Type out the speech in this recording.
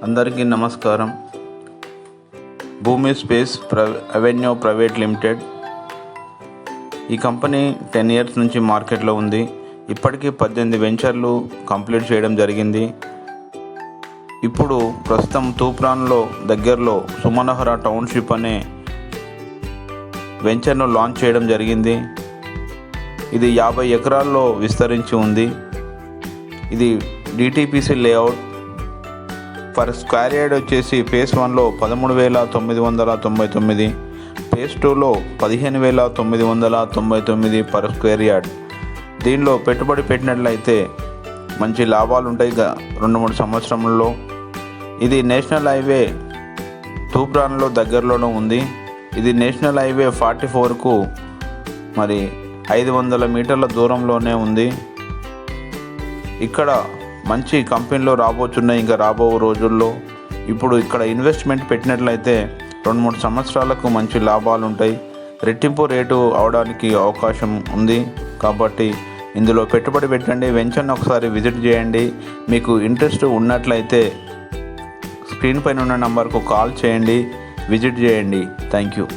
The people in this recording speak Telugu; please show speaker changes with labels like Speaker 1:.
Speaker 1: అందరికీ నమస్కారం. భూమి స్పేస్ అవెన్యూ ప్రైవేట్ లిమిటెడ్ ఈ కంపెనీ 10 ఇయర్స్ నుంచి మార్కెట్లో ఉంది. ఇప్పటికీ 18 వెంచర్లు కంప్లీట్ చేయడం జరిగింది. ఇప్పుడు ప్రస్తుతం తూప్రాన్లో దగ్గరలో సుమనహర టౌన్షిప్ అనే వెంచర్ను లాంచ్ చేయడం జరిగింది. ఇది 50 ఎకరాల్లో విస్తరించి ఉంది. ఇది DTPC layout. Per square yard వచ్చేసి ఫేజ్ 1లో 13,999, ఫేజ్ 2లో 15,999 పర్ స్క్వేర్ యార్డ్. దీనిలో పెట్టుబడి పెట్టినట్లయితే మంచి లాభాలు ఉంటాయి 2-3 సంవత్సరంలో. ఇది నేషనల్ హైవే తూప్రాన్లో దగ్గరలోనే ఉంది. ఇది నేషనల్ హైవే 44కు 500 మీటర్ల దూరంలోనే ఉంది. ఇక్కడ మంచి కంపెనీలో రాబోతున్నాయి ఇంకా రాబో రోజుల్లో. ఇప్పుడు ఇక్కడ ఇన్వెస్ట్మెంట్ పెట్టినట్లయితే 2-3 సంవత్సరాలకు మంచి లాభాలు ఉంటాయి. రెట్టింపు రేటు అవడానికి అవకాశం ఉంది. కాబట్టి ఇందులో పెట్టుబడి పెట్టండి. వెంచర్ని ఒకసారి విజిట్ చేయండి. మీకు ఇంట్రెస్ట్ ఉన్నట్లయితే స్క్రీన్ పైన ఉన్న నంబర్కు కాల్ చేయండి, విజిట్ చేయండి. Thank you.